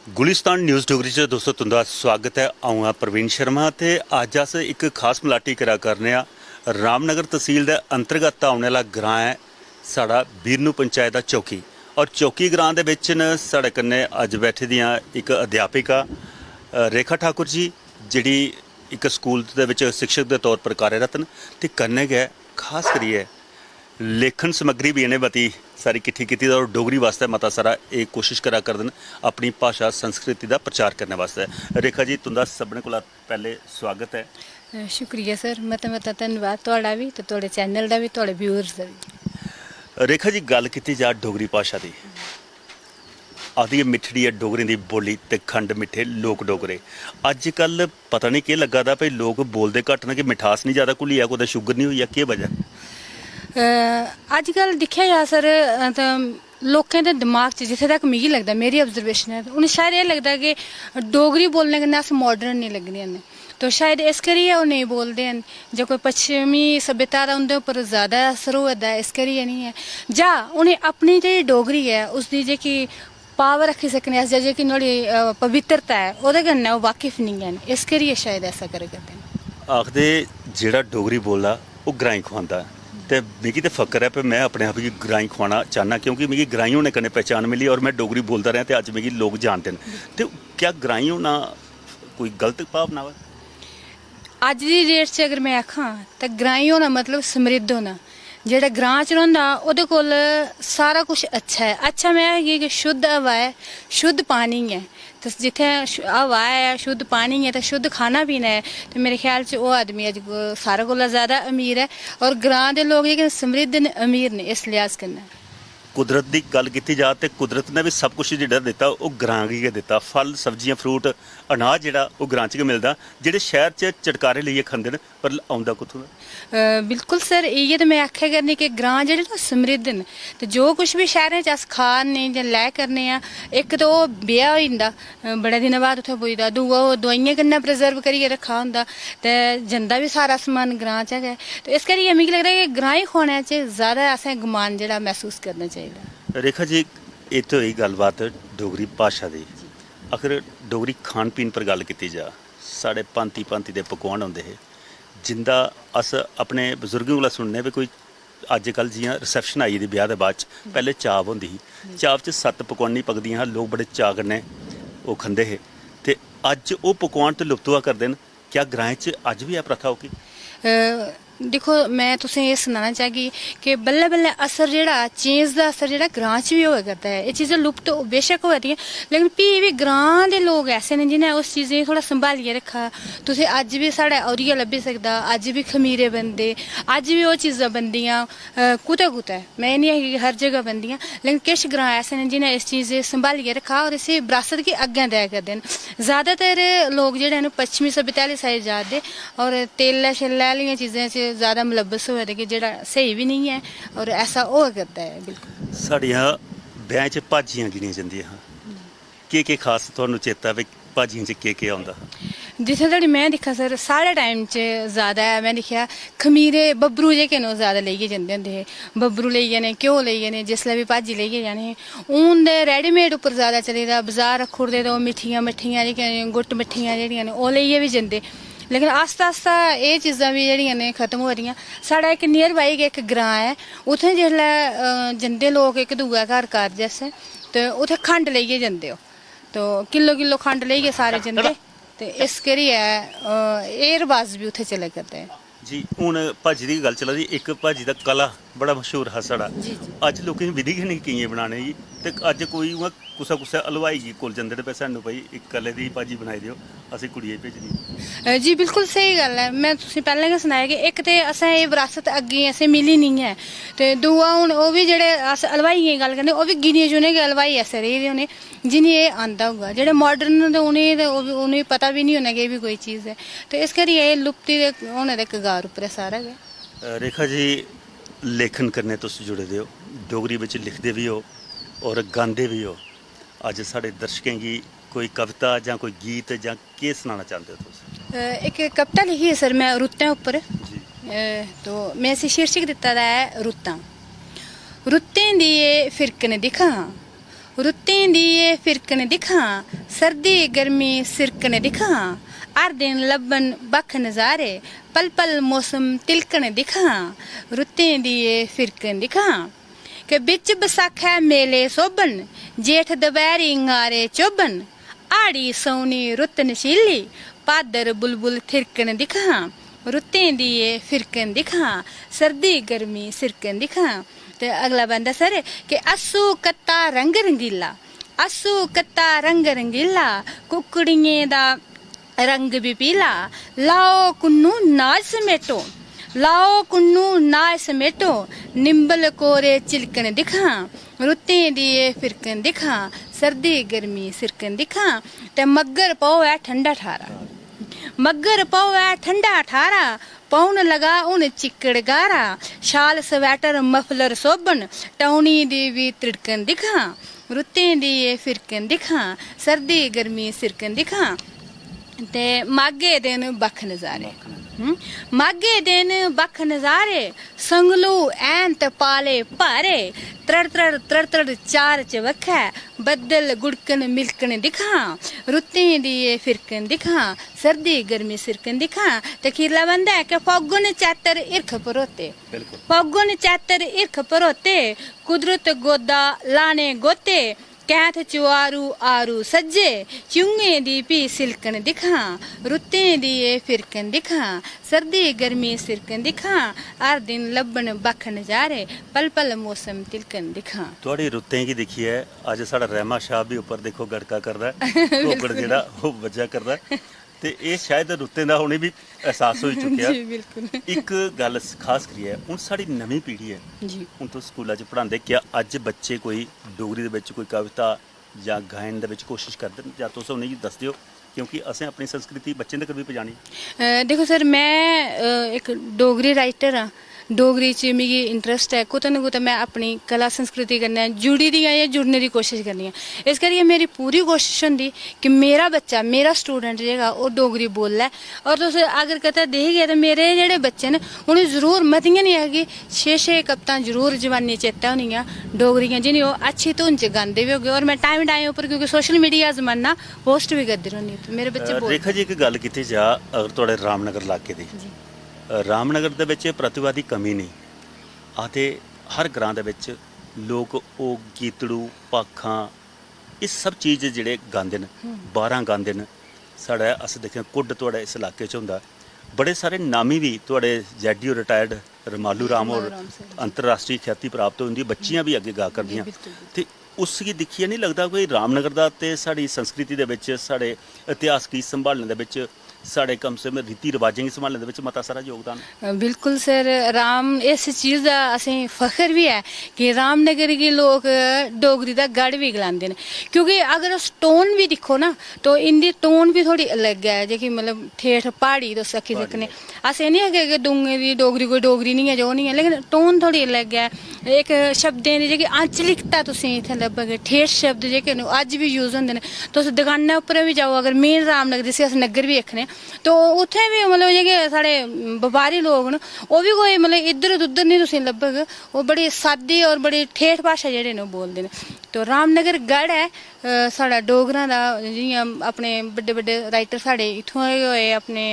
Gulistan news Dogri च दोस्तों तुंदा स्वागत है। आऊँ हाँ प्रवीण शर्मा ते अज अस एक खास मलाटी करा करने रामनगर तहसील दे अंतर्गत आने वाला ग्रां है साड़ा बीरनू पंचायत दा चौकी। और चौकी ग्रां दे विच न साढ़े कन्नै अज बैठी दियां एक अध्यापिका रेखा ठाकुर जी जिहड़ी एक स्कूल दे विच शिक्षक के तौर पर कार्यरत न ते कन्नै गै खास करियै लेखन समग्री भी इन्हें मती सारी किट्ठी की और डोगरी वास्ते मता सारा एक कोशिश करा करदे अपनी भाषा संस्कृति का प्रचार करने वास्ते। रेखा जी तुंदा सबने कोला पहले स्वागत है। शुक्रिया सर, मता मता धन्यवाद तुहाड़ा भी ते तुहाड़े चैनल दा भी तुहाड़े व्यूअर्स दा भी। रेखा जी गल की जा डोगरी भाषा की आदि मिठड़ी है डोगरी दी बोली ते खंड मिठे लोक डोगरे। अजकल पता नहीं केह् लग्गा दा भाई लोग बोलते घट्ट न कि मिठास नहीं ज़्यादा घुली आ कुदै शुगर नहीं हुई है, केह् वजह? अजकल दिक्खेआ जा सर लोकें दे दिमाग च जित्थे तक मिगी लगदा मेरी ऑब्जर्वेशन है उन्हें शायद ये लगदा कि डोगरी बोलने कन्नै अस मॉडर्न नहीं लग्गने न, तो शायद इस करियै ओह् नेईं बोलदे न जां कोई पश्चिमी सभ्यता दा उंदे उप्पर ज़्यादा असर होआ दा इस करियै नहीं है, जां उनें अपनी जेह्ड़ी डोगरी है उसदी जेह्की पावर रखी सकने अस जेह्की नुहाड़ी पवित्रता है ओह्दे कन्नै ओह् वाकिफ नहीं हैन, इस करियै शायद ऐसा करा करदे न। आखदे जेह्ड़ा डोगरी बोलदा ओह् ग्राईं खुआंदा ते मिगी तो फकर है कि मैं अपने आप गी ग्राईं खुआना चाहना क्योंकि मिगी ग्राईं होने कन्नै पहचान मिली और मैं डोगरी बोलता रहा तो अज मिगी लोग जानते हैं। तो क्या ग्राईं होना कोई गलत भावना है? अज दी डेट च अगर मैं आखां तो ग्राईं होना मतलब समृद्ध होना। जेह्ड़ा ग्रां च रौंह्दा ओह्दे कोल सारा कुछ अच्छा है। अच्छा मैं कि शुद्ध हवा है, शुद्ध पानी है, तो जित्थे हवा है शुद्ध पानी है तो शुद्ध खाना पीना है, तो मेरे ख्याल च ओह् आदमी अज सारे कोला ज़्यादा अमीर है। और ग्रां दे लोग जेह्के समृद्ध न अमीर ने इस लिहाज कन्नै। कुदरत की गल की जाए तो कुदरत ने भी सब कुछ जेह्ड़ा दिता वो ग्रां गी गै दिता। फल सब्जियां फ्रूट अनाज जेह्ड़ा वो ग्रां च गै मिलदा, जेह्ड़े शहर च चटकारे लेइयै खंदे न पर औंदा कुत्थूं दा? बिल्कुल सर, इयै तो मैं आखेआ करनी कि ग्रां जेह्ड़े ना समृद्ध न, तो जो कुछ भी शहरें च अस खा ने जां लै करने आं, इक तो ओह् ब्याह होई जंदा बड़े दिनें बाद उत्थै पुजदा, दूआ ओह् दवाइयें कन्नै प्रिजर्व करियै रक्खा होंदा ते जंदा भी सारा समान ग्रां च गै। तो इस करियै मिगी लगदा कि ग्रांई खोने च ज़्यादा असें गुमान जेह्ड़ा महसूस करना चाहिदा। रेखा जी ये तो होई गलबात डोगरी भाशा दी। अगर डोगरी खान पीन पर गल की जा साढ़े भांति भांति दे पकवान होंदे हे जिंदा अस अपने बजुर्गों कोला सुनने भी कोई अजकल जियां रिसैप्शन आई दी ब्याह दे बाद पहले चाव होंदी ही, चाव च 7 पकवानी पकदियां हां, लोग बड़े चाऽ कन्नै ओह् खंदे हे ते अज्ज ओह् पकवान ते लुप्त होआ करदे न। क्या ग्राएं च अज्ज भी है प्रथा होगी? दिक्खो मैं तुसें ये सनाना चाहगी कि बल्लें बल्लें असर जेह्ड़ा चेंज दा असर जेह्ड़ा ग्रां च भी होआ करदा है। एह् चीज़ां लुप्त बेशक होआ दियां लेकिन फ्ही भी ग्रां दे लोग ऐसे न जिनें उस चीज़ें गी थोह्ड़ा संभालियै रक्खा। तुसें अज्ज भी साढ़े औरिया लब्भी सकदा, अज्ज भी खमीरे बनदे, अज्ज भी ओह् चीज़ां बनदियां कुतै कुतै, मैं नहीं आखी कि हर जगह बनदियां, लेकिन किश ग्रां ऐसे न जिनें इस चीज़ गी संभालियै रक्खा और इसी विरासत गी अग्गें देआ करदे न। ज़्यादातर लोग जेह्ड़े न पश्चिमी सभ्यता आह्ली साइड जा दे और तेलै शेलै आह्लियां चीज़ें च ज़्यादा मुलब्बस होए दे कि जेह्ड़ा स्हेई भी नहीं है और ऐसा होआ करदा है। बिल्कुल साढ़ियां ब्याह च भाजियां गिनियां जंदियां हां, केह् खास तुहानूं चेता भाई भाजियां च केह् होंदा हा? जित्थे धोड़ी मैं दिक्खा सर साढ़े टाइम च ज़्यादा मैं दिक्खेआ खमीरे बब्बरू जेह्के न ओह् ज़्यादा लेइयै जंदे होंदे हे। बब्बरू लेई जाने, घ्यो लेई जाने, जिसलै बी भाजी लेइयै जाने। हून ते रेडीमेड उप्पर ज़्यादा चले दा, बजार रक्खी ओड़दे ते ओह् मिट्ठियां जेह्कियां गुट्ट मिट्ठियां जेह्ड़ियां न ओह् लेइयै बी जंदे। लेकिन आस्ता आस्ता एह् चीज़ां भी जेह्ड़ियां न खत्म होआ दियां। साढ़ा इक नियर बाई गै इक ग्रां है, उत्थें जिसलै जंदे लोग इक दूए घर कारज आस्तै ते उत्थें खंड लेइयै जंदे ओह्, तो किलो किलो खंड लेइयै सारे जंदे ते इस करियै एह् रवाज भी उत्थें चला करदा है। जी हूँ भाजी की गल चला दी, एक भाजी का कला बड़ा मशहूर हा साढ़ा, अज लोकें विधि गै नहीं केइयें बनाने की, ते अज कोई उ'आं कुसै हलवाई गी कोल जंदे ते सानूं भाई इक कले दी भाजी बनाई देओ असें कुड़ियै भेजनी। जी बिल्कुल सही गल है, मैं तुसें पैह्लें गै सनाया कि इक ते असें एह् विरासत अग्गें असें मिली नहीं है, ते दूआ हून ओह् बी जेह्ड़े अस हलवाइयें दी गल्ल करने ओह् बी गिने चुने गै हलवाई ऐसे रेह् दे होने जिनें एह् आंदा होगा। जेह्ड़े मॉडर्न ते उ'नेंगी पता भी नहीं होना कि एह् बी कोई चीज़ है, तो इस करियै एह् लुप्ती दे होने दे कगार उप्पर है सारा गै। रेखा जी लेखन कन्नै तुस जुड़े दे हो, डोगरी बिच लिखदे भी हो और गांदे भी हो, अज साढ़े दर्शकें गी कोई कविता जां कोई गीत जां केह् सनाना चाहते हो तुस? एक कविता लिखी है सर मैं रुत्तें उप्पर, तो मैं इसी शीर्षक दित्ता दा है रुत्तां। रुत्तें दी एह् फिरकन दिक्खां, रुत्तें दी एह् फिरकन दिक्खां सर्दी गर्मी सिरकन दिक्खां हर दिन लब्बन बक्ख नज़ारे पल पल मौसम तिलकन दिक्खां रुत्तें दी एह् फिरकन दिक्खां के बिच बसाखै मेले सोबन जेठ दपैह्री ङारे चोबन हाड़ी सौनी रुत्त नशीली भादर बुलबुल थिरकन दिक्खां रुत्तें दी एह् फिरकन दिक्खां सर्दी गर्मी सिरकन दिक्खां। ते अगला बंदा सर कि अस्सू कत्ता रंग रंगीला अस्सू कत्ता रंग रंगीला कुकड़ियें दा रंग भी पीला लाओ कुन्नू नाच समेटो लाओ कुन्नू नाच समेटो निंबल कोरे चिलकन दिक्खां रुत्तें दी एह् फिरकन दिक्खां सर्दी गर्मी सिरकन दिक्खां। ते मग्गर पौवे ठंडा ठारा मग्गर पौवे ठंडा ठारा पौन लगा हून चिक्कड़ गारा शाल स्वेटर मफलर सोबन टौनी दी भी तिड़कन दिक्खां रुत्तें दी एह् फिरकन दिक्खां सर्दी गर्मी सिरकन दिक्खां। ते माघे दिन बक्ख नज़ारे माघे दिन बक्ख नज़ारे संगलू ऐन ते पाले भारे त्रड़ त्रड़ त्रड़ त्रड़ चार चबक्खै बद्दल गुड़कन मिलकन दिक्खां रुत्तें दी एह् फिरकन दिक्खां सर्दी गर्मी सिरकन दिक्खां। ते खीरला बंदा है कि फौगन चैतर हिरख परोते फौगन चैतर हिरख परोते कुदरत गोदा लाने गोते कैथ चुआरू आरू सज्जे चुंगे दी भी सिलकन दिक्खां रुत्तें दी एह् फिरकन दिक्खां सर्दी गर्मी सिरकन दिक्खां हर दिन लब्बन बक्ख नज़ारे पल पल मौसम तिलकन दिक्खां। थोड़ी रुत्तें गी दिक्खियै अज्ज साढ़ा रहमा शाह भी उप्पर देखो गड़का करदा है घोगड़ जेह्ड़ा ओह् वज्जा करदा है ते एह् शायद रुत्तें दा हुणे भी एहसास होई चुक्केआ। जी बिल्कुल इक गल खास करियै हून साढ़ी नमीं पीढ़ी है जी हून तुस स्कूला च पढ़ांदे क्या अज्ज बच्चे कोई डोगरी दे बिच कोई कविता जां गायन दे बिच कोशिश करदे न जां तुस उ'नेंगी दसदे हो क्योंकि असें अपनी संस्कृति बच्चें तक भी पजानी। देखो सर मैं इक डोगरी राइटर हाँ डोगरी च मिगी इंटरस्ट है कुतै ना कुतै मैं अपनी कला संस्कृति कन्नै जुड़ी दी आं जां जुड़ने दी कोशिश करनी आं इस करियै मेरी पूरी कोशिश होंदी कि मेरा बच्चा मेरा स्टूडेंट जेह्ड़ा ओह् डोगरी बोल्लै और तुस अगर कतै दिखगे ते मेरे जेह्ड़े बच्चे न उ'नें जरूर मतियां निं है कि 6-6 कवितां जरूर जवानी चेता होनियां डोगरियां जि'नें ओह् अच्छी धुन च गांदे बी होगे और मैं टाइम उप्पर क्योंकि सोशल मीडिया जमाना पोस्ट भी करदी रौह्नी मेरे बच्चे रेखा जी इक गल कीती जा अगर थोड़े रामनगर इलाके दी रामनगर दे विच प्रतिभा दी कमी नहीं आते हर ग्रां दे विच लोक ओह गीतड़ू भाखां इस सब चीज़ जेह्ड़े गांदे न 12 गांदे न साढ़े अस दिक्खें कुड्ड थोड़े इस इलाके च होंदा बड़े सारे नामी भी थोड़े जैडी रिटायर्ड रमालू राम और अंतरराष्ट्रीय ख्याति प्राप्त होंदी बच्चियां भी अग्गे गा करदियां ते उसगी दिक्खियै नहीं लगदा कोई रामनगर दा ते साढ़ी संस्कृति दे विच साढ़े इतिहास गी संभालने दे विच साढ़े कम से कम रीति रिवाजें गी संभालने दे विच मता सारा योगदान बिल्कुल सर राम इस चीज़ दा असें फखर भी है कि रामनगर गी लोग डोगरी दा गढ़ भी गलांदे न क्योंकि अगर उस टोन भी दिक्खो ना तो इंदी टोन भी थोड़ी अलग है जेह्की मतलब ठेठ प्हाड़ी तुस आखी सकने अस एह् निं आखगे कि डोंगे दी डोगरी कोई डोगरी नहीं है जो नहीं है लेकिन टोन थोड़ी अलग है एक शब्दें दी जेह्की आंचलिकता तुसें इत्थै लब्भग ठेठ शब्द जेह्के न अज्ज भी यूज होंदे न तुस दकानै उप्पर भी जाओ अगर मेन रामनगर जिसी अस नग्गर भी आखने तो उत्थें भी मतलब जेह्के साढ़े बपारी लोग न ओह् भी कोई मतलब इद्धर उद्धर नहीं तुसें लब्भग ओह् बड़ी सादी और बड़ी ठेठ भाशा जेह्ड़े न ओह् बोलदे न तो रामनगर गढ़ है साढ़ा डोगरां दा जि'यां अपने बड्डे बड्डे राइटर साढ़े इत्थुआं गै होए अपने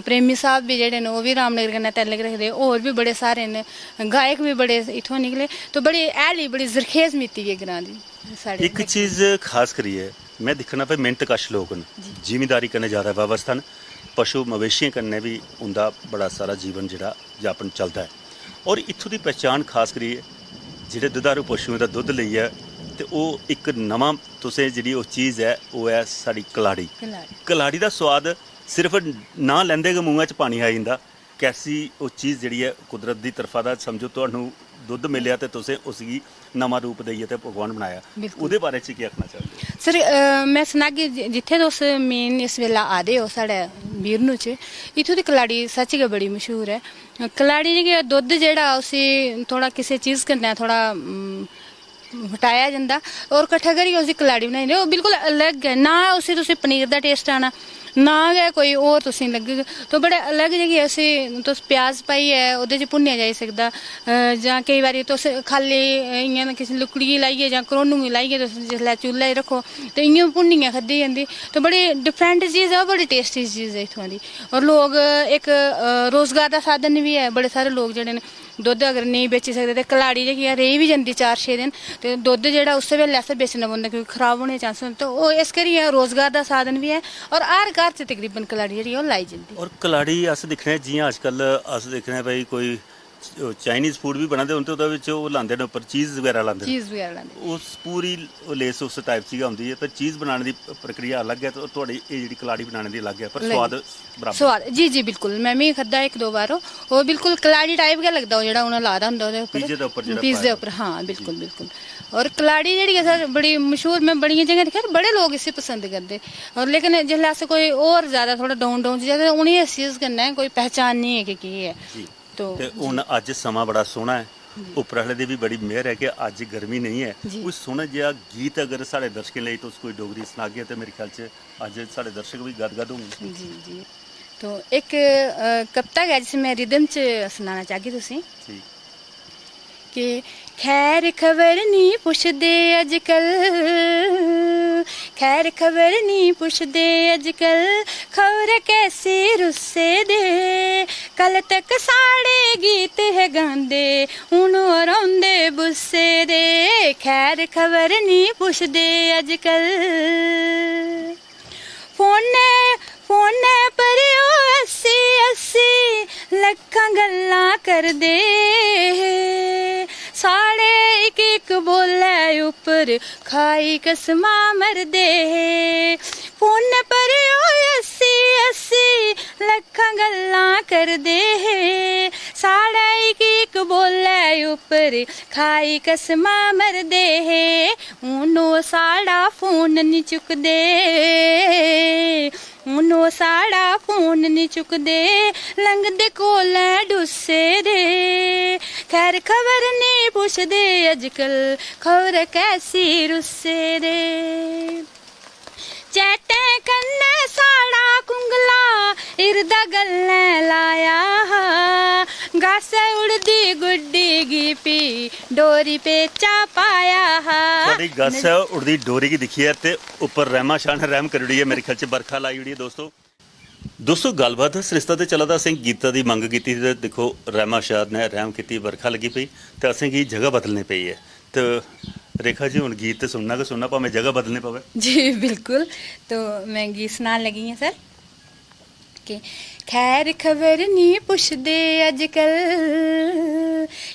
प्रेमी साहब भी जेह्ड़े न ओह् भी रामनगर कन्नै तल्लक रखदे होर भी बड़े सारे न गायक भी बड़े इत्थुआं निकले तो बड़ी हैली बड़ी जरखेज मित्ती है ग्रां दी साढ़े एक चीज़ खास करियै मैं दिक्खना भाई मेहनत कश लोग न जिमीदारी कन्नै ज़्यादा व्यवस्था न पशु मवेशियें कन्नै भी उंदा बड़ा सारा जीवन जेह्ड़ा यापन चलदा है और इत्थों दी पहचान खास करियै जेह्ड़े दुधारू पशुएं दा दुद्ध लेइयै ते ओह् इक नवां तुसें जेह्ड़ी ओह् चीज़ है ओह् है साढ़ी कलाड़ी दा स्वाद सिर्फ ना लैंदे गै मूंहा च पानी आई जंदा कैसी ओह् चीज़ जेह्ड़ी है कुदरत दी तरफा दा समझो तुहानूं दुद्ध मिलेआ ते तुसें उसगी नवां रूप देइयै ते भगवान बनाया ओह्दे बारे च केह् आखना चाहंदे सर मैं सनागी जित्थै तुस मेन इस बेल्लै आदे हो साढ़े बीरनू च इत्थूं दी कलाड़ी सच्च गै बड़ी मशहूर है कलाड़ी जेह्की दुद्ध जेह्ड़ा उसी थोड़ा किसे चीज़ कन्नै थोड़ा ਹਟਾਇਆ ਜਾਂਦਾ ਔਰ ਇਕੱਠਾ ਕਰੀ ਉਸਦੀ ਕਲਾੜੀ ਬਣਾਈ ਜਾਂਦੀ। ਉਹ ਬਿਲਕੁਲ ਅਲੱਗ ਹੈ, ਨਾ ਉਸੇ ਤੁਸੀਂ ਪਨੀਰ ਦਾ ਟੇਸਟ ਆਣਾ ਨਾ ਹੈ ਕੋਈ ਹੋਰ ਤੁਸੀਂ ਲੱਗੇਗਾ ਤਾਂ ਬੜੇ ਅਲੱਗ ਜਿਹੀ ਅਸੀਂ ਤੁਸੀਂ ਪਿਆਜ਼ ਪਾਈ ਹੈ ਉਹਦੇ 'ਚ ਭੁੰਨਿਆ ਜਾ ਸਕਦਾ ਜਾਂ ਕਈ ਵਾਰੀ ਤੁਸੀਂ ਖਾਲੀ इ'यां किसी लुकड़ी लाइए ਜਾਂ करोनू लाइए तुस जिसलै चूल्हे रखो तो इ'यां भुन्नियै खाद्धी जंदी तो बड़ी डिफरेंट चीज़ है, बड़ी टेस्टी चीज़ है इत्थुआं दी। और लोग एक रोजगार का साधन भी है, बड़े सारे लोग जेह्ड़े न दुद्ध अगर नहीं बेची सकदे ते कलाड़ी जेह्की ऐ रेही बी जंदी 4-6 दिन ते दुद्ध जेह्ड़ा उस्सै बेल्लै असें बेचना पौंदा क्योंकि खराब होने दे चांस होंदे, तो ओह् इस करियै रोजगार दा साधन भी है और हर घर च तकरीबन कलाड़ी जेह्ड़ी ऐ ओह् लाई जंदी। और कलाड़ी अस दिक्खने जियां अजकल अस दिक्खने भाई कोई चाइनीज़ फूड भी बनाते होंदे ਉਹਦੇ ਵਿੱਚ ਉਹ ਲਾਉਂਦੇ ਨੇ ਉੱਪਰ ਚੀਜ਼ ਵਗੈਰਾ ਲਾਉਂਦੇ ਨੇ, चीज़ वगैरह लांदे ਉਸ ਪੂਰੀ ਲੇਸ ਉਸ ਟਾਈਪ ਦੀ ਹੁੰਦੀ ਹੈ, ਪਰ ਚੀਜ਼ ਬਣਾਉਣ ਦੀ ਪ੍ਰਕਿਰਿਆ ਅਲੱਗ ਹੈ ਤੇ ਤੁਹਾਡੀ ਇਹ ਜਿਹੜੀ ਕਲਾੜੀ ਬਣਾਉਣ ਦੀ ਅਲੱਗ ਹੈ, ਪਰ अलग। ਸਵਾਦ ਬਰਾਬਰ। स्वाद जी जी बिल्कुल, मैं भी खादा 1-2 बार वो बिल्कुल कलाड़ी टाइप गै लगदा, जेह्ड़ा उ'नें लाए दा होंदा ओह्दे उप्पर पिज्जे दे उप्पर जेह्ड़ा पिज्जे पाया। उप्पर, हाँ बिल्कुल बिल्कुल। और कलाड़ी जेह्ड़ी है सर बड़ी मशहूर, मैं बड़ियां जगह दिक्खेआ बड़े लोग इसी पसंद करदे और लेकिन जिसलै अस कोई होर ज़्यादा थोड़ा डाउन चीज़ उ'नेंगी इस चीज़ कन्नै कोई पहचान नहीं है कि केह् है ਜੀ तो ਤੇ ਹੁਣ ਅੱਜ ਸਮਾਂ ਬੜਾ ਸੋਹਣਾ ਹੈ, ਉੱਪਰ ਵਾਲੇ ਦੀ ਵੀ ਬੜੀ ਮਿਹਰ ਹੈ ਕਿ ਅੱਜ ਗਰਮੀ ਨਹੀਂ ਹੈ। ਜੀ। ਕੋਈ ਸੋਹਣਾ ਜਿਹਾ ਗੀਤ ਅਗਰ ਸਾਡੇ ਦਰਸ਼ਕਾਂ ਲਈ ਤੁਸੀਂ ਕੋਈ ਡੋਗਰੀ ਸੁਣਾ ਕੇ ਤੇ ਮੇਰੇ ਖਿਆਲ 'ਚ ਅੱਜ ਸਾਡੇ ਦਰਸ਼ਕ ਵੀ ਗਦਗਦ ਹੋਣਗੇ। जी जी। तो एक कविता है जिसे मैं रिदम च सुनाना चाहगी तुसें ਠੀਕ कि खैर खबर नहीं पुछदे अजकल, खैर खबर नहीं पुछदे अजकल, खबर कैसे रुस्से दे, कल तक साढ़े गीत है गांदे हुन रौंदे बुस्से दे, खैर खबर नहीं पुछदे अजकल। फोने पर अस्सी अस्सी लखां गल्लां करदे, साढ़े एक बोले उपर खाई कसमां मरदे, फोन पर अस्सी अस्सी लखां गल्लां करदे, साढ़े एक बोले उपर खाई कसमां मरदे, हून ओह् साढ़ा फोन नी चुकदे, हून ओह् साढ़ा फोन नी चुकदे, लंघदे कोले डुस्से दे, खैर खबर नहीं पुछदे अजकल, खबर कैसी रुस्से दे, चैटे कन्नै साढ़ा कुंगला इरदा गल्लें लाया, गासे उड़दी गुड्डी गी पी डोरी पेचा पाया। ਤੁਹਾਡੀ ਗੱਸ ਉੜਦੀ ਡੋਰੀ ਕੀ ਦਿਖੀ ਹੈ ਤੇ ਉੱਪਰ ਰਹਿਮਾ ਸ਼ਾਹ ਨੇ ਰਹਿਮ ਕਰੀ ਹੋਈ ਹੈ, ਮੇਰੇ ਖਿਆਲ 'ਚ ਬਰਖਾ ਲਾਈ ਹੋਈ ਹੈ। ਦੋਸਤੋ ਗੱਲਬਾਤ ਸਰਿਸ਼ਤਾ ਤੇ ਚੱਲਦਾ, ਅਸੀਂ ਗੀਤਾਂ ਦੀ ਮੰਗ ਕੀਤੀ ਤੇ ਦੇਖੋ ਰਹਿਮਾ ਸ਼ਾਹ ਨੇ ਰਹਿਮ ਕੀਤੀ, ਬਰਖਾ ਲੱਗੀ ਪਈ ਤੇ ਅਸੀਂ ਕੀ ਜਗ੍ਹਾ ਬਦਲਣੀ ਪਈ ਹੈ। ਤੇ रेखा जी हुण गीत तो सुनना कि सुनना भावें जगह बदलनी पवे। जी बिल्कुल, तो मैं गीत सुनान लगी हूँ सर कि खैर खबर नहीं पुछदे अजकल,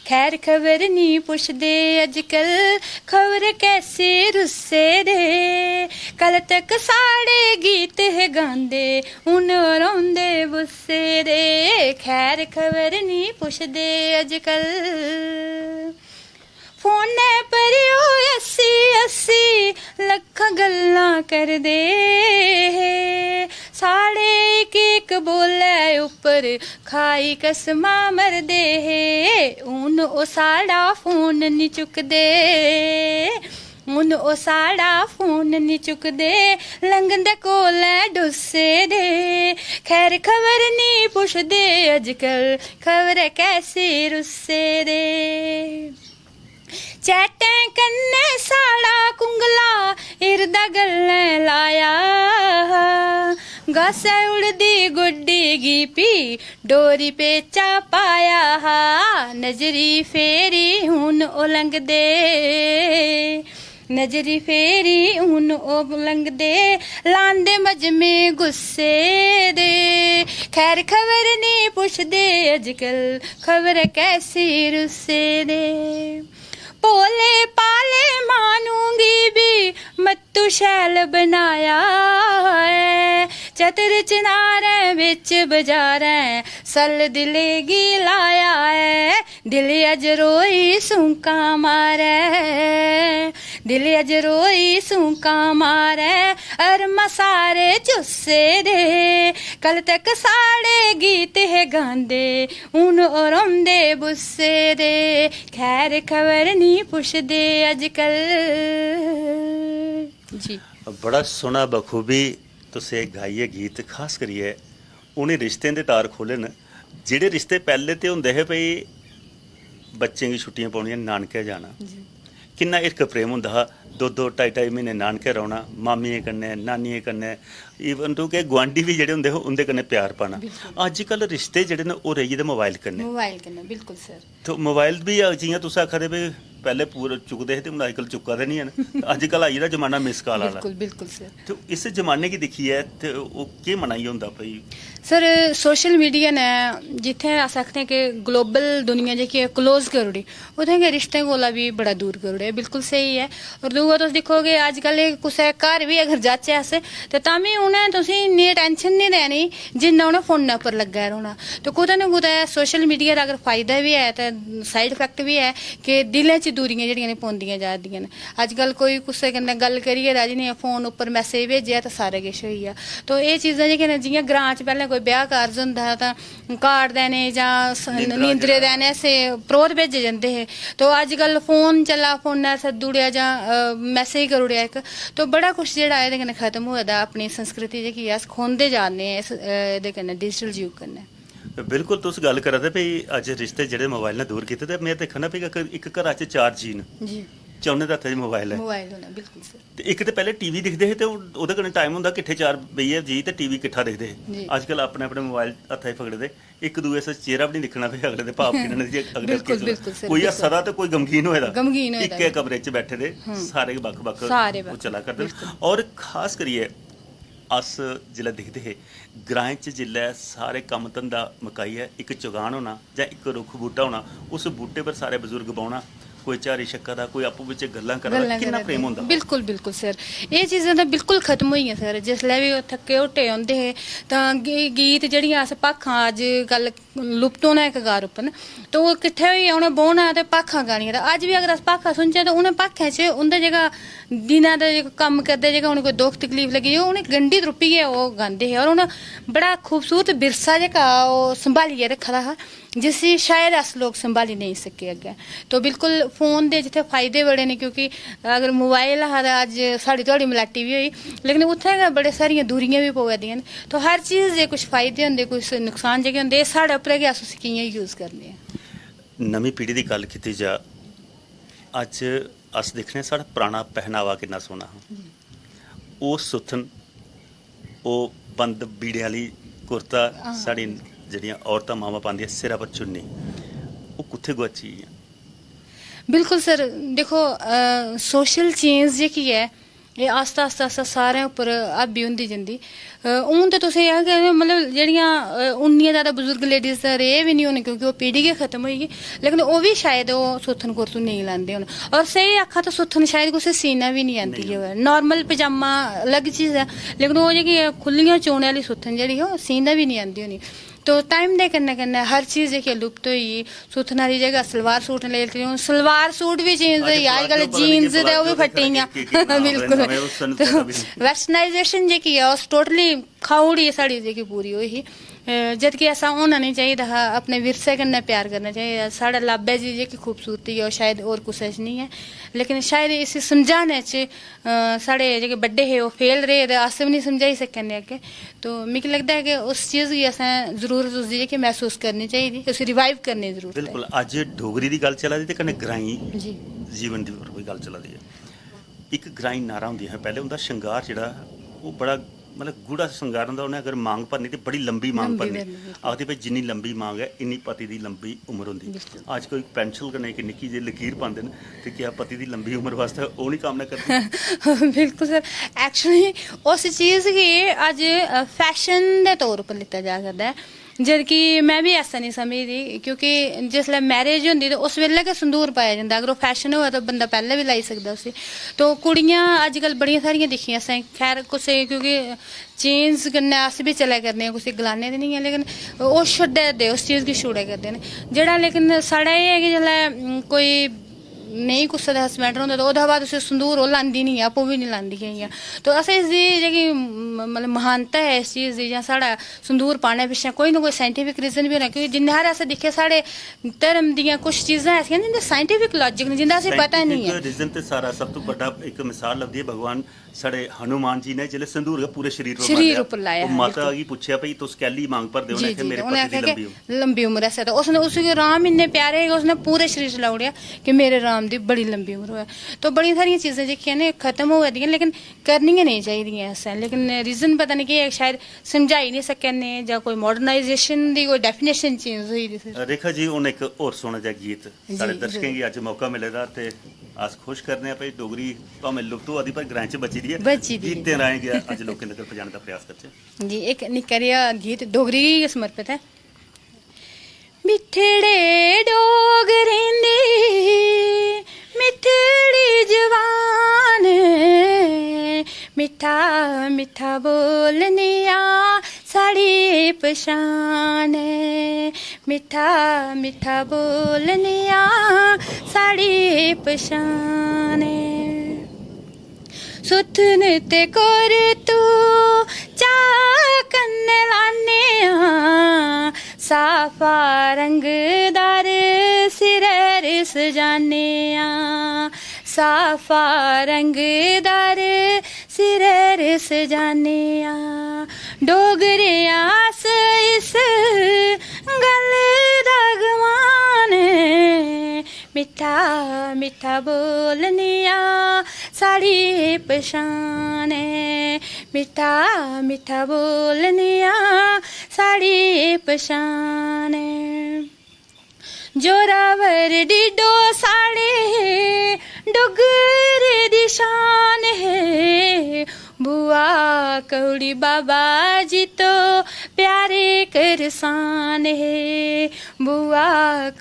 खैर खबर नहीं पुछदे अजकल, खबर कैसे रुस्से दे, कल तक साढ़े गीत है गांदे हुन रौंदे बुस्से दे, खैर खबर नहीं पुछदे अजकल। फोने पर अस्सी अस्सी लख गल्लां करदे, साढ़े एक बोले उपर खाई कसमां मरदे, हून ओह् साढ़ा फोन नी चुकदे, हून ओह् साढ़ा फोन नी चुकदे, लंघदे कोले डुस्से दे, खैर खबर नहीं पुछदे अजकल, खबर कैसी रुस्से दे, चैटे कन्ने साड़ा कुंगला इरदा गल्लें लाया, गासे उड़दी गुड्डी गी पी डोरी पेचा पाया, नजरी फेरी हुन ओ लंघदे, नजरी फेरी हुन ओ लंघदे, लांदे मजमे गुस्से दे, खैर खबर नहीं पुछदे अजकल, खबर कैसी रुस्से दे, भोले पाले मानूंगी भी मत्तू शैल बनाया है, चतर चिनारे बिच बाजारे सल दिले गी लाया है दिल अज रोई सूका मारे दिल अज रोई सूका मारे अरमा सारे चुस्से दे कल तक साड़े गीत है गांदे हूं रोंदे बुस्से दे खैर खबर नहीं पुछदे अजकल जी। बड़ा सोहना बखूबी तुसें गाइए गीत, खास करियै उ'नें रिश्तें दे तार खोले न जेह्ड़े रिश्ते पैह्ले ते होंदे हे भई बच्चें गी छुट्टियां पौनियां नानके जाना, किन्ना हिरख प्रेम होंदा हा, 2-2 2.5 म्हीने नानके रौह्ना, मामियें कन्नै नानियें कन्नै, इवन टू के गुआंढी भी जेह्ड़े होंदे हे उं'दे कन्नै प्यार पाना। अज्जकल रिश्ते जेह्ड़े न ओह् रेही गेदे मोबाइल कन्नै। बिल्कुल सर। तो मोबाइल भी जि'यां तुस आखा दे भई पैह्ले पूरा चुकदे हे ते हून अज्जकल चुक्का दे निं हैन, अज्जकल आई गेदा जमाना मिस कॉल आह्ला। बिल्कुल सर। तो इस जमाने गी दिक्खियै ते ओह् केह् मनाई होंदा भई? सर सोशल मीडिया ने जित्थै अस आखने कि ग्लोबल दुनिया जेह्की है क्लोज करी ओड़ी उत्थै गै रिश्तें कोला भी बड़ा दूर करी ओड़ेआ, बिल्कुल स्हेई है। और दूआ तुस दिक्खोगे अज्जकल कुसै घर बी अगर जाचै अस ते तां बी उ'नें तुसें इन्नी टेंशन नहीं देनी जिन्ना उ'नें फोनै उप्पर लग्गे रौह्ना। ते कुतै ना कुतै सोशल मीडिया दा अगर फायदा बी है ते साइड इफेक्ट बी है कि दिलें च दूरियां जेह्ड़ियां न पौंदियां जा दियां न। अज्जकल कोई कुसै कन्नै गल्ल करियै राजी नहीं, फोन उप्पर मैसेज भेजेआ ते सारा किश होई गेआ। तो एह् चीज़ां जेह्कियां न जि'यां ग्रां च पैह्लें कोई ब्याह कारज होंदा हा तां कार्ड देने जां नींदरे देने से परोध भेजे जंदे हे, तो अज्जकल फोन चला, फोनै सद्दी ओड़ेआ जां मैसेज करी ओड़ेआ इक, तो बड़ा कुछ जेह्ड़ा एह्दे कन्नै खत्म होआ दा। अपनी संस्कृति जेह्की अस खोंदे जा ने इस एह्दे कन्नै डिजिटल युग कन्नै। बिल्कुल तुस गल्ल करा दे भई अज्ज रिश्ते जेह्ड़े मोबाइल ने दूर कीते ते में दिक्खना भई इक घरा च 4 जी न जी, चौने दे हत्थै च मोबाइल है। मोबाइल होना बिल्कुल सर। ते इक ते पैह्ले टीवी दिखदे हे ते ओह्दे कन्नै टाइम होंदा किट्ठे 4 बेहियै जी ते टीवी किट्ठा दिखदे हे। जी। अज्जकल अपने अपने मोबाइल हत्थै च फगड़े दे, इक दूए से चेहरा भी नहीं दिक्खना भई अगले दे भाव किन्ने न जी अगले बिल्कुल, किस बिल्कुल सर, कोई बिल्कुल। हस्सा दा ते कोई गमगीन होए दा, गमगीन होए दा। इक्कै कमरे च बैठे दे सारे बक्ख-बक्ख सारे ओह् बक्ख, चला करदे न। बिल्कुल। और खास करियै अस जिल्लै दिखदे हे ग्राएं च जिल्लै सारे कम्म धंधा मकाइयै इक चुगान होना जां इक रुक्ख बूह्टा होना, उस बूह्टे पर सारे बजुर्ग बौह्ना, कोई झारी छक्का दा, कोई आपूं बिच्चें गल्लां करा दा, किन्ना प्रेम होंदा। बिल्कुल बिल्कुल सर, एह् चीज़ां तां बिल्कुल खत्म होई गेइयां सर। जिसलै बी थक्के हुट्टे औंदे हे तां गीत जेह्ड़ियां अस भाखां अज्जकल लुप्त होना इक गार उप्पर न, तो ओह् किट्ठे होइयै उ'नें बौह्ना ते भाखां गानियां। ते अज्ज बी अगर अस भाखां सुनचै ते उ'नें भाखें च उं'दा जेह्का दिनै दा जेह्का कम्म करदे, जेह्का उ'नें कोई दुख तकलीफ लग्गी दी उ'नें गंढी त्रुप्पियै ओह् गांदे हे। और उ'नें बड़ा खूबसूरत विरसा जेह्का ओह् संभालियै रक्खे दा हा, जिसी शायद अस लोग संभाली नहीं सके अग्गें। तो बिल्कुल फोन दे जित्थै फायदे बड़े न, क्योंकि अगर मोबाइल हा ते अज्ज साढ़ी थोड़ी मलाटी बी होई, लेकिन उत्थै गै बड़े सारियां दूरियां बी पवा दियां न। तो हर चीज़ दे कुछ फायदे होंदे, कुछ नुकसान जेह्के होंदे, एह् साढ़े उप्पर गै अस उसी कि'यां यूज़ करने आं। नमीं पीढ़ी दी गल्ल कीती जा, अज्ज अस दिक्खने साढ़ा पराना पहनावा किन्ना सोहना हा, ओह् सुत्थन, ओह् बंद बीड़े आह्ली कुर्ता, साढ़ी जेह्ड़ियां औरतां मावां पांदियां सिरा पर चुन्नी, ओह् कुत्थै गुआची गेइयां? बिल्कुल सर, देखो सोशल चेंज जेह्की है एह् आस्ता आस्ता आस्ता सारें उप्पर हाबी होंदी जंदी। हून ते तुसें एह् कि मतलब जेह्ड़ियां उन्नियां ज्यादा बुजुर्ग लेडीज रेह् बी नहीं होने, क्योंकि ओह् पीढ़ी गै खत्म होई गेई, लेकिन ओह् बी शायद ओह् सुत्थन कुर्तू नेईं लांदे होन। और स्हेई आखा तो सुत्थन शायद कुसै सीना भी नहीं आंदी है, नॉर्मल पजामा अलग चीज़ है, लेकिन ओह् जेह्की खुल्लियां चौने आह्ली सुत्थन जेह्ड़ी ओह् सीना भी नहीं आंदी होनी। तो टाइम दे कन्नै कन्नै हर चीज़ जेह्की लुप्त होई गेई। सुत्थना दी जगह सलवार सूट ले लेते, हून सलवार सूट भी चेंज होई गेआ, अज्जकल जीन्स ते ओह् भी फट्टी गेइयां। बिल्कुल, वेस्टर्नाइजेशन जेह्की है उस टोटली खाई ओड़ी साढ़ी जेह्की पूरी होई ही। जबकि ऐसा होना नहीं चाहिदा हा, अपने विरसे कन्नै प्यार करना चाहिदा। साढ़े लाब्बे दी जेह्की खूबसूरती है ओह् शायद होर कुसै च नहीं है, लेकिन शायद इसी समझाने च साढ़े जेह्के बड्डे हे ओह् फेल रेह् ते अस भी नहीं समझाई सकने अग्गें। तो मिगी लगदा है कि उस चीज़ गी असें जरूरत उसदी जेह्की महसूस करनी चाहिदी, उसी रिवाइव करने दी जरूरत है। बिल्कुल, अज्ज डोगरी दी गल्ल चला दी ते कन्नै ग्राईं जी जीवन दी कोई गल्ल चला दी है। इक ग्राईं नारा होंदी है, पैह्ले उंदा श्रृंगार जेह्ड़ा ओह् बड़ा मतलब गूढ़ा श्रृंगार होंदा। उ'नें अगर मांग भरनी ते बड़ी लंबी मांग भरनी, आखदे भाई जिन्नी लंबी मांग है इन्नी पति दी लंबी उम्र होंदी। अज्ज कोई पेंसिल कन्नै इक निक्की जेही लकीर पांदे न ते क्या पति दी लंबी उम्र वास्ते ओह् नहीं कामना करदे? बिल्कुल सर, एक्चुअली उस चीज़ गी अज्ज फैशन दे तौर पर लिता जा सकदा है। जद कि मैं भी ऐसा नहीं समझदी, क्योंकि जिसलै मैरिज होंदी ते उस वेल्ले गै संदूर पाया जंदा। अगर ओह् फैशन होऐ तो बंदा पैह्ले बी लाई सकदा उसी। तो कुड़ियां अज्जकल बड़ियां सारियां दिक्खियां असें, खैर कुसै क्योंकि चेंज कन्नै अस बी चला करने आं, कुसै गलाने ते नहीं है, लेकिन ओह् छड्डा दे उस चीज़ गी छुड़ा करदे न। जेह्ड़ा लेकिन साढ़ा एह् है कि जिसलै कोई नहीं कुसै दा हस्बैंड होंदा तो ओह्दे बाद उसी संदूर ओह् लांदी नहीं है, आपूं बी नहीं लांदी है। तो असें इसदी जेह्की मतलब महानता है इस चीज़ दी, जां साढ़ा संदूर पाने पिच्छें कोई ना कोई साइंटिफिक रीजन भी होना, क्योंकि जिन्ने हारे असें दिक्खे साढ़े धर्म दियां कुछ चीज़ां ऐसियां जिंदे साइंटिफिक लॉजिक न, जिंदा असें पता नहीं है। रीजन ते सारा सब तो बड़ा एक मिसाल लगदी है भगवान साढ़े हनुमान जी ने जिसले संदूर गै पूरे शरीर उप्पर लाया, माता गी पुच्छेआ भाई तुस कैली मांग भरदे हो, उन्हें मेरे पति दी लंबी उम्र है। तो उसने उसी राम इन्ने प्यारे है कि उसने पूरे शरीर च लाई ओड़ेआ कि मेरे राम दी बड़ी लंबी उम्र होऐ। तो बड़ी सारियां चीज़ां जेह्कियां ने खत्म होआ दियां, लेकिन करनियां नहीं चाहिदियां असें। लेकिन रीजन पता नहीं कि शायद समझाई नहीं सकने, जां कोई मॉडर्नाइजेशन दी कोई डेफिनेशन चेंज होई दी। रेखा जी हूँ एक होर सोना जा गीत साढ़े दर्शकें गी अज्ज मौका मिले दा ते अस खुश करने भाई डोगरी भावें लुप्त होआ दी पर ग्राएं च बची दी है, गीतें राहें गै अज्ज लोकें तक पजाने दा प्रयास करचै जी। एक निक्का जेहा गीत डोगरी गी समर्पित है। मिठड़े डोगरें दी मिठड़ी जवान, मिठा मिठा बोलनिया साड़ी पशान, मिठा मिठा बोलनिया साड़ी पशान। सुथन ते कोर तू चा कन्ने लाने साफा रंगदार सिर सजाने, साफा रंगदार सिर सजाने। डोगरे आस इस गल दा गमान, मिठा मिठा बोलनिया साड़ी पशान, मिठा मिठा बोलनिया साड़ी पशान। जोरावर डिडो साड़े डुगर दी शान है, बुआ कौड़ी बाबा जी तो प्यारे करसान है, बुआ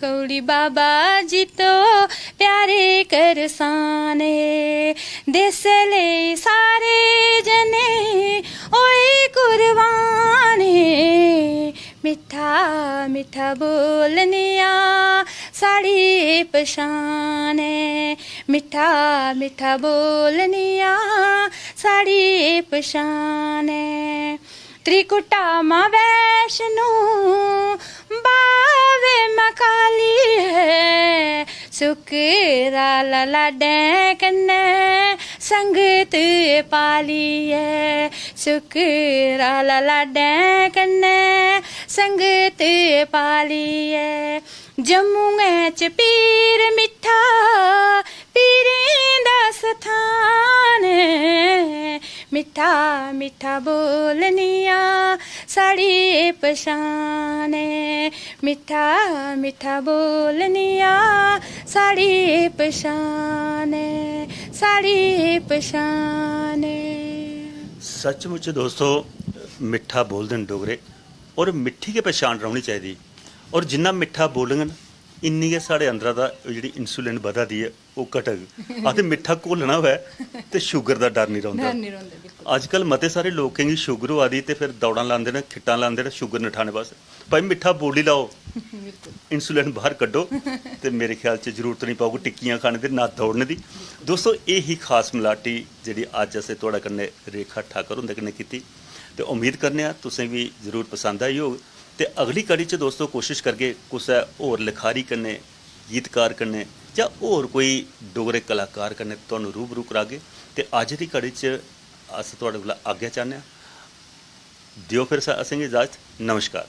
कौड़ी बाबा जी तो प्यारे करसान है। देस ले सारे जने ओए कुर्बान, मिठा मिठा बोलनिया साड़ी पशान, मिठा मिठा बोलनिया साड़ी पशान। त्रिकुटा माँ वैष्णो बावे मकाली है, सुकरा लाडे कन्ने संगत पाली है, सुकरा लाडे कन्ने संगत पाली है। जम्मू च पीर मिठा पीरें दा स्थान, मिठा मिठा बोलनिया साड़ी पशान, मिठा मिठा बोलनिया साड़ी पशान, साड़ी पशान। सचमुच दोस्तों मिठा बोलदे न डोगरे, और मिट्ठी गै पछान रौह्नी चाहिदी। और जिन्ना मिट्ठा बोलङन इन्नी गै साढ़े अंदरा दा जेह्ड़ी इंसुलिन बधा दी है ओह् घटग। आखदे मिट्ठा घोलना होऐ ते शुगर दा डर नहीं रौंह्दा। अजकल मते सारे लोकें गी शुगर होआ दी ते फिर दौड़ां लांदे न, खिट्टां लांदे न शुगर नठाने वास्ते। भाई मिट्ठा बोली लाओ, इंसुलिन बाहर कड्डो ते मेरे ख्याल च जरूरत नहीं पौग टिक्कियां खाने दी ना दौड़ने दी। दोस्तों यही ही खास मलाटी जेह्ड़ी अज्ज असें तुहाड़े कन्नै रेखा ठाकर हुंदे कन्नै कीती, ते उम्मीद करने आं तुसें भी जरूर पसंद आई होग। ते अगली कड़ी च दोस्तों कोशिश करगे कुसै होर लिखारी कन्नै, गीतकार कन्नै जां होर कोई डोगरे कलाकार कन्नै तुहानूं रूबरू करागे। ते अज्ज दी कड़ी च अस तुहाड़े कोला आज्ञा चाह्न्ने आं। दिओ फिर असेंगी इजाजत। नमस्कार।